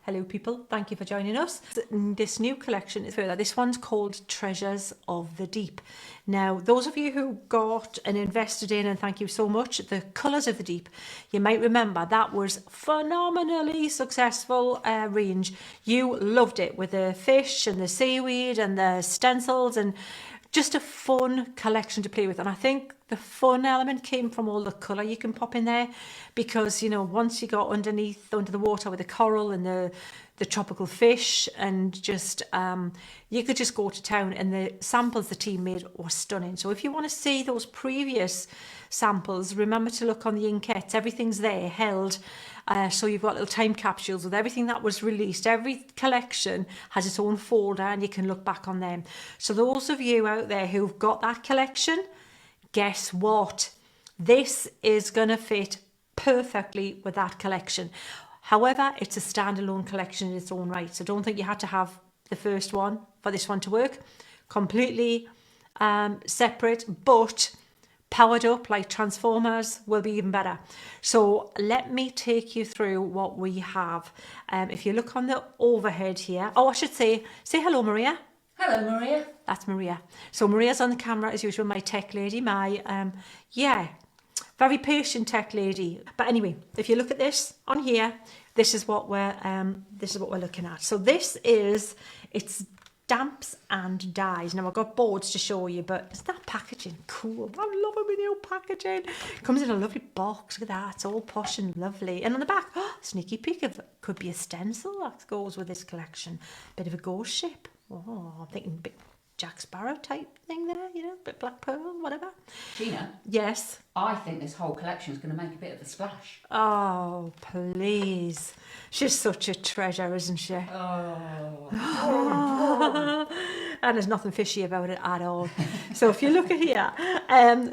Hello people, thank you for joining us. This new collection is further. This one's called Treasures of the Deep. Now, those of you who got and invested in, and thank you so much, the Colours of the Deep, you might remember that was phenomenally successful range. You loved it with the fish and the seaweed and the stencils, and just a fun collection to play with. And I think the fun element came from all the colour you can pop in there, because, you know, once you got under the water with the coral and the tropical fish, and just you could just go to town, and the samples the team made were stunning. So if you want to see those previous samples, remember to look on the Inkettes. Everything's there held. So you've got little time capsules with everything that was released. Every collection has its own folder, and you can look back on them. So those of you out there who've got that collection, guess what? This is going to fit perfectly with that collection. However, it's a standalone collection in its own right. So don't think you had to have the first one for this one to work. Completely separate, but powered up like Transformers will be even better. So let me take you through what we have. If you look on the overhead here, oh, I should say hello, Maria. Hello, Maria. That's Maria. So Maria's on the camera as usual, my tech lady, my very patient tech lady. But anyway, if you look at this on here, this is what we're looking at. So it's stamps and dies. Now I've got boards to show you, but isn't that packaging cool? I'm loving my new packaging. It comes in a lovely box. Look at that. It's all posh and lovely. And on the back, sneaky peek of it. Could be a stencil that goes with this collection. Bit of a ghost ship. Oh, I'm thinking bit Jack Sparrow type thing there, you know, bit Black Pearl, whatever. Gina? Yes? I think this whole collection is going to make a bit of a splash. Oh, please. She's such a treasure, isn't she? Oh. And there's nothing fishy about it at all. So if you look at here,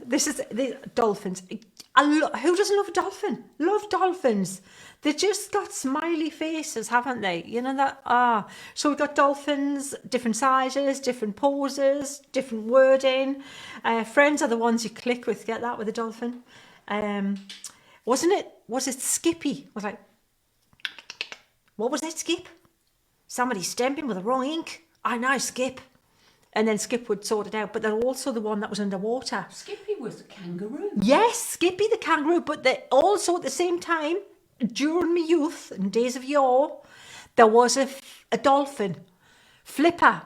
this is the dolphins. Who doesn't love a dolphin? Love dolphins. They just got smiley faces, haven't they? You know that? So we've got dolphins, different sizes, different poses, different wording. Friends are the ones you click with. Get that with a dolphin. Was it Skippy? I was like, what was that, Skip? Somebody stamping with the wrong ink. I know, Skip. And then Skip would sort it out. But they're also the one that was underwater. Skippy was the kangaroo. Yes, Skippy the kangaroo. But they also at the same time, during my youth and days of yore, there was a dolphin. Flipper,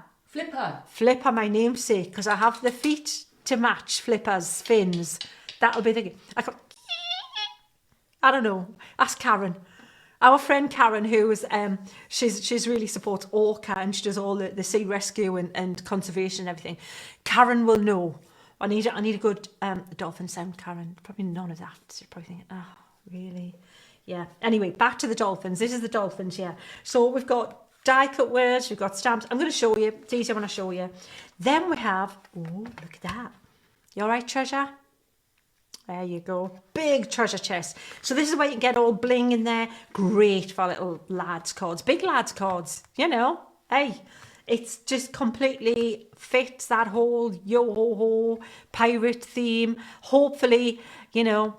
my namesake, because I have the feet to match Flipper's fins. That'll be the... I don't know. Ask Karen. Our friend Karen, who is she's really supports Orca, and she does all the sea rescue and conservation and everything. Karen will know. I need a good dolphin sound, Karen. Probably none of that. You're probably thinking, oh, really? Yeah. Anyway, back to the dolphins. This is the dolphins, yeah. So we've got die cut words, we've got stamps. I'm going to show you. It's easy when I show you. Then we have, oh, look at that. You all right, treasure? There you go. Big treasure chest. So this is where you can get all bling in there. Great for little lads cards. Big lads cards, you know. Hey, it's just completely fits that whole yo-ho-ho pirate theme. Hopefully, you know,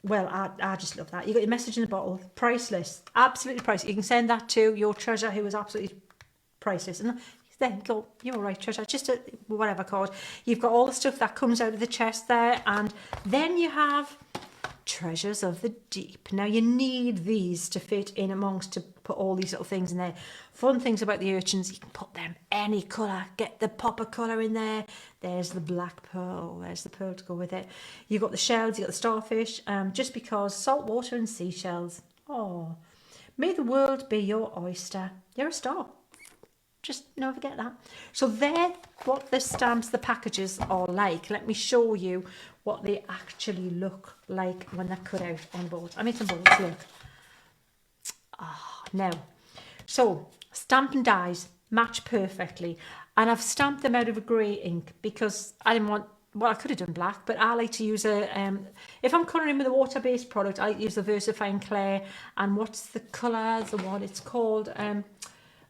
well, I just love that. You got your message in the bottle. Priceless. Absolutely priceless. You can send that to your treasure, who is absolutely priceless. And there you go. You're all right, treasure. Just a whatever card. You've got all the stuff that comes out of the chest there. And then you have Treasures of the Deep. Now, you need these to fit in amongst, to put all these little things in there. Fun things about the urchins, you can put them any colour. Get the popper colour in there. There's the black pearl. There's the pearl to go with it. You've got the shells, you've got the starfish. Just because salt water and seashells. Oh, may the world be your oyster. You're a star. Just never forget that. So there, what the stamps, the packages are like. Let me show you what they actually look like when they're cut out on board. I made some boards, look. Now, so stamp and dies match perfectly. And I've stamped them out of a grey ink because I didn't want, well, I could have done black, but I like to use if I'm colouring with a water-based product, I use the VersaFine Clay. And what's the colour, the one it's called?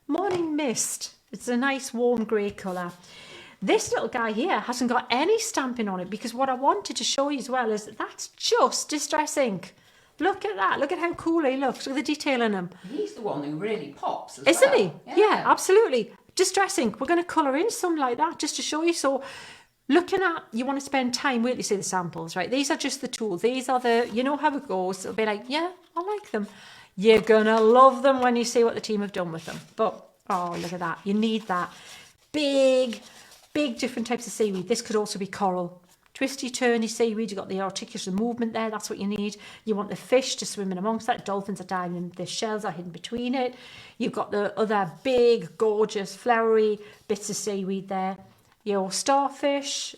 Morning Mist. It's a nice warm grey colour. This little guy here hasn't got any stamping on it, because what I wanted to show you as well is that's just Distress ink. Look at that. Look at how cool he looks. Look at the detail in him. He's the one who really pops as Isn't well. he? Yeah, absolutely. Distress ink. We're going to colour in some like that just to show you. So looking at, you want to spend time, wait till you see the samples, right? These are just the tools. These are the, you know how it goes. It'll be like, yeah, I like them. You're going to love them when you see what the team have done with them. But, oh, look at that. You need that. Big different types of seaweed. This could also be coral. Twisty, turny seaweed, you've got the articulation movement there, that's what you need. You want the fish to swim in amongst that, dolphins are diving, the shells are hidden between it. You've got the other big, gorgeous, flowery bits of seaweed there. Your starfish,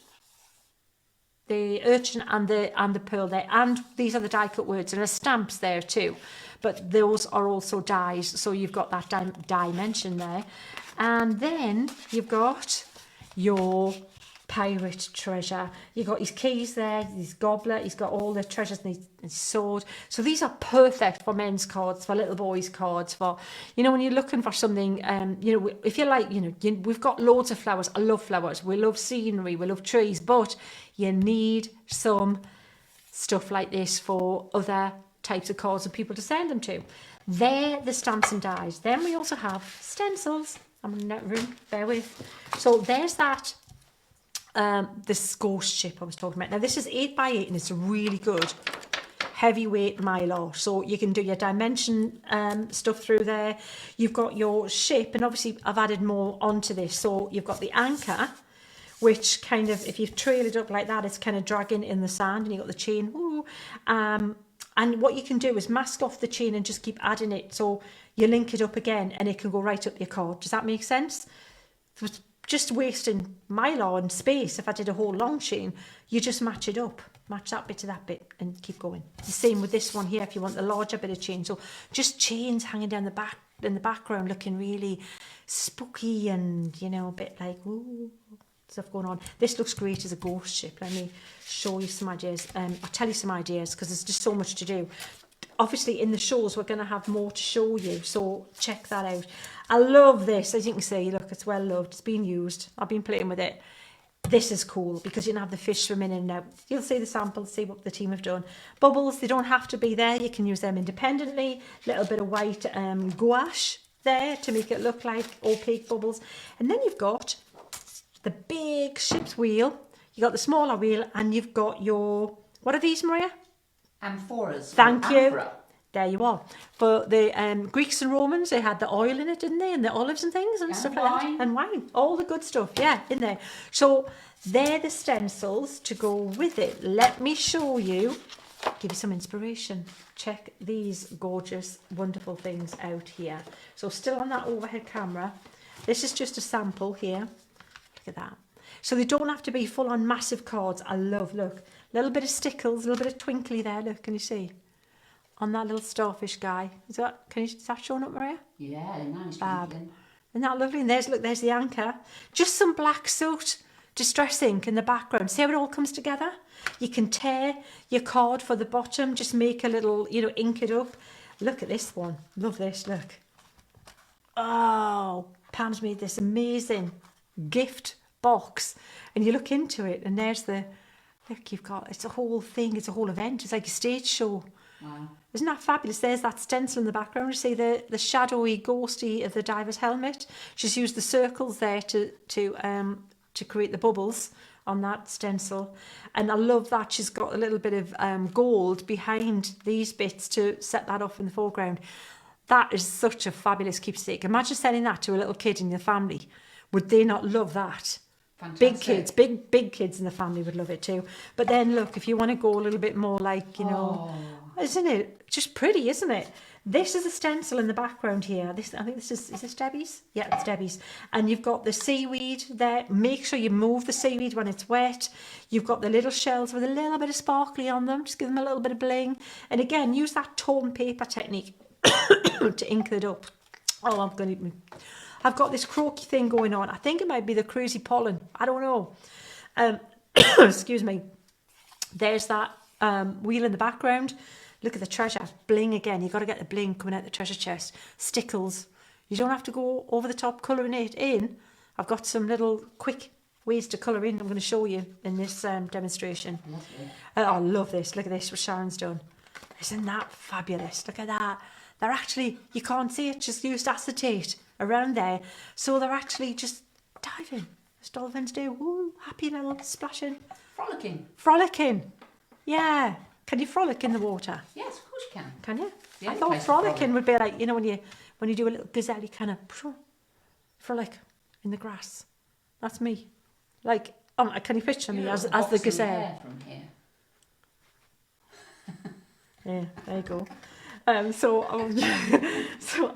the urchin and the pearl there, and these are the die cut words, and there's stamps there too. But those are also dies, so you've got that dimension there. And then you've got your pirate treasure. You've got his keys there, his goblet, he's got all the treasures and his sword. So these are perfect for men's cards, for little boys' cards, for, you know, when you're looking for something, you know, if you like, you know, we've got loads of flowers. I love flowers. We love scenery. We love trees. But you need some stuff like this for other types of cards and people to send them to. They're the stamps and dies. Then we also have stencils. I'm in that room, bear with. So there's that, this ghost ship I was talking about. Now this is 8x8 and it's really good heavyweight mylar. So you can do your dimension stuff through there. You've got your ship, and obviously I've added more onto this. So you've got the anchor, which kind of, if you trail it up like that, it's kind of dragging in the sand, and you've got the chain. Ooh. And what you can do is mask off the chain and just keep adding it. So you link it up again and it can go right up your card. Does that make sense? It was just wasting mylar and space. If I did a whole long chain, you just match it up. Match that bit to that bit and keep going. The same with this one here if you want the larger bit of chain. So just chains hanging down the back in the background looking really spooky and, you know, a bit like, ooh, stuff going on. This looks great as a ghost ship. Let me show you some ideas. I'll tell you some ideas because there's just so much to do. Obviously in the shows we're going to have more to show you, so check that out. I love this. As you can see, look, it's well loved, it's been used, I've been playing with it. This is cool because you can have the fish swimming in and out. You'll see the samples, see what the team have done. Bubbles, they don't have to be there, you can use them independently. Little bit of white gouache there to make it look like opaque bubbles. And then you've got the big ship's wheel, you've got the smaller wheel, and you've got your, what are these, Maria? Amphoras. Thank you. Amphora. There you are. For the Greeks and Romans, they had the oil in it, didn't they? And the olives and things and stuff like that. And wine. All the good stuff, yeah, in there. So they're the stencils to go with it. Let me show you, give you some inspiration. Check these gorgeous, wonderful things out here. So still on that overhead camera. This is just a sample here. Look at that. So they don't have to be full on massive cards. I love, look, little bit of stickles, a little bit of twinkly there. Look, can you see? On that little starfish guy. Is that showing up, Maria? Yeah, nice. Fab. Isn't that lovely? And there's, look, there's the anchor. Just some black soot, distress ink in the background. See how it all comes together? You can tear your card for the bottom, just make a little, you know, ink it up. Look at this one. Love this, look. Oh, Pam's made this amazing gift box. And you look into it and there's the, look, you've got, it's a whole thing, it's a whole event. It's like a stage show. Wow. Isn't that fabulous? There's that stencil in the background. You see the shadowy, ghosty of the diver's helmet. She's used the circles there to create the bubbles on that stencil. And I love that she's got a little bit of gold behind these bits to set that off in the foreground. That is such a fabulous keepsake. Imagine sending that to a little kid in your family. Would they not love that? Fantastic. Big kids, big kids in the family would love it too. But then look, if you want to go a little bit more like, you know, isn't it just pretty, isn't it? This is a stencil in the background here. This, I think this is this Debbie's? Yeah, it's Debbie's. And you've got the seaweed there. Make sure you move the seaweed when it's wet. You've got the little shells with a little bit of sparkly on them. Just give them a little bit of bling. And again, use that tone paper technique to ink it up. Oh, I've got this croaky thing going on. I think it might be the crazy pollen. I don't know. Excuse me. There's that wheel in the background. Look at the treasure. Bling again. You've got to get the bling coming out the treasure chest. Stickles. You don't have to go over the top colouring it in. I've got some little quick ways to colour in. I'm going to show you in this demonstration. Lovely. I love this. Look at this, what Sharon's done. Isn't that fabulous? Look at that. They're actually, you can't see it, just used acetate around there. So they're actually just diving, as dolphins do. Woo, happy little splashing. Frolicking. Frolicking. Yeah. Can you frolic in the water? Yes, of course you can. Can you? The I only thought place to frolicking frolic. would be like, you know, when you do a little gazelle, you kind of frolic in the grass. That's me. Like, can you picture me You as look the boxing gazelle? hair from here. Yeah, there you go. So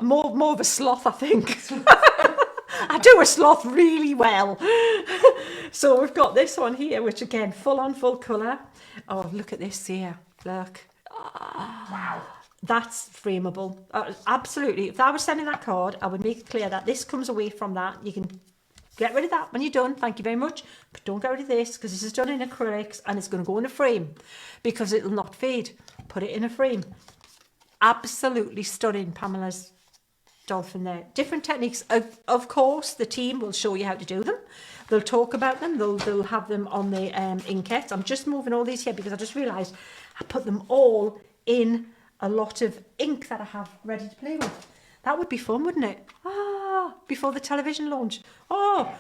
more of a sloth, I think. I do a sloth really well. So we've got this one here, which again, full colour. Oh, look at this here. Look. Wow. That's frameable. Absolutely. If I was sending that card, I would make it clear that this comes away from that. You can get rid of that when you're done. Thank you very much. But don't get rid of this because this is done in acrylics and it's going to go in a frame because it'll not fade. Put it in a frame. Absolutely stunning, Pamela's dolphin there. Different techniques. Of course, the team will show you how to do them. They'll talk about them. They'll have them on the inkets. I'm just moving all these here because I just realised I put them all in a lot of ink that I have ready to play with. That would be fun, wouldn't it? Before the television launch. Oh,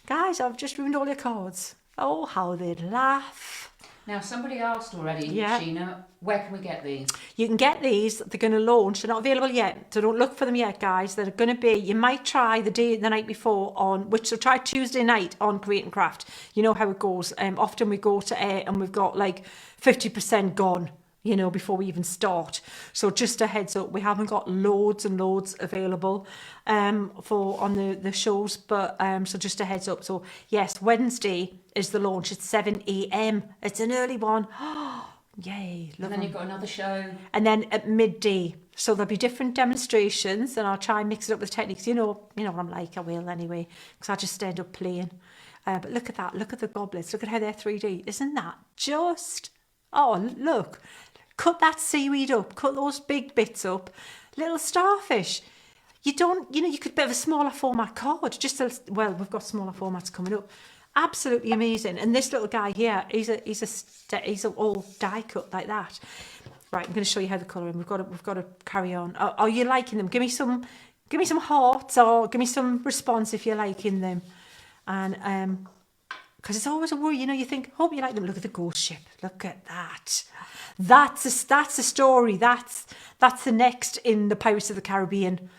guys, I've just ruined all your cards. Oh, how they'd laugh. Now, somebody asked already, Yeah. Sheena, where can we get these? You can get these. They're going to launch. They're not available yet, so don't look for them yet, guys. They're going to be. You might try the night before so try Tuesday night on Create and Craft. You know how it goes. Often we go to air and we've got like 50% gone. You know, before we even start. So just a heads up, we haven't got loads and loads available for on the shows, but so just a heads up. So yes, Wednesday is the launch. It's 7 a.m. It's an early one. Yay! Love And then them. you've got another show. And then at midday, so there'll be different demonstrations, and I'll try and mix it up with techniques. You know what I'm like. I will anyway, because I just end up playing. But look at that. Look at the goblets. Look at how they're 3D. Isn't that just? Oh, look. Cut that seaweed up. Cut those big bits up. Little starfish. You could have a smaller format card. We've got smaller formats coming up. Absolutely amazing. And this little guy here, he's all die cut like that. Right, I'm going to show you how the colouring. We've got to carry on. Are you liking them? Give me some hearts or give me some response if you're liking them. And because it's always a worry, you think, hope you like them. Look at the ghost ship. Look at that. That's a story. That's the next in the Pirates of the Caribbean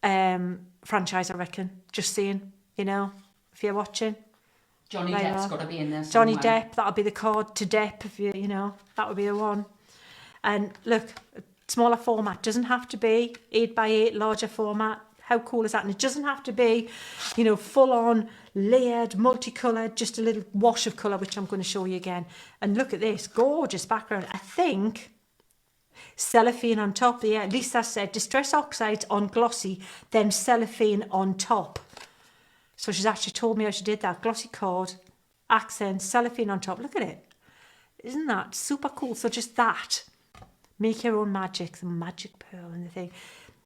franchise, I reckon. Just saying, if you're watching. Johnny There you Depp's are. got to be in there Johnny somewhere. Depp, that'll be the card to Depp, if that would be the one. And look, smaller format, doesn't have to be 8x8, larger format. How cool is that? And it doesn't have to be, full on, layered, multicoloured, just a little wash of colour, which I'm going to show you again. And look at this, gorgeous background. I think cellophane on top. Yeah, Lisa said, Distress Oxides on glossy, then cellophane on top. So she's actually told me how she did that. Glossy card, accent, cellophane on top. Look at it. Isn't that super cool? So just that. Make your own magic, the magic pearl and the thing.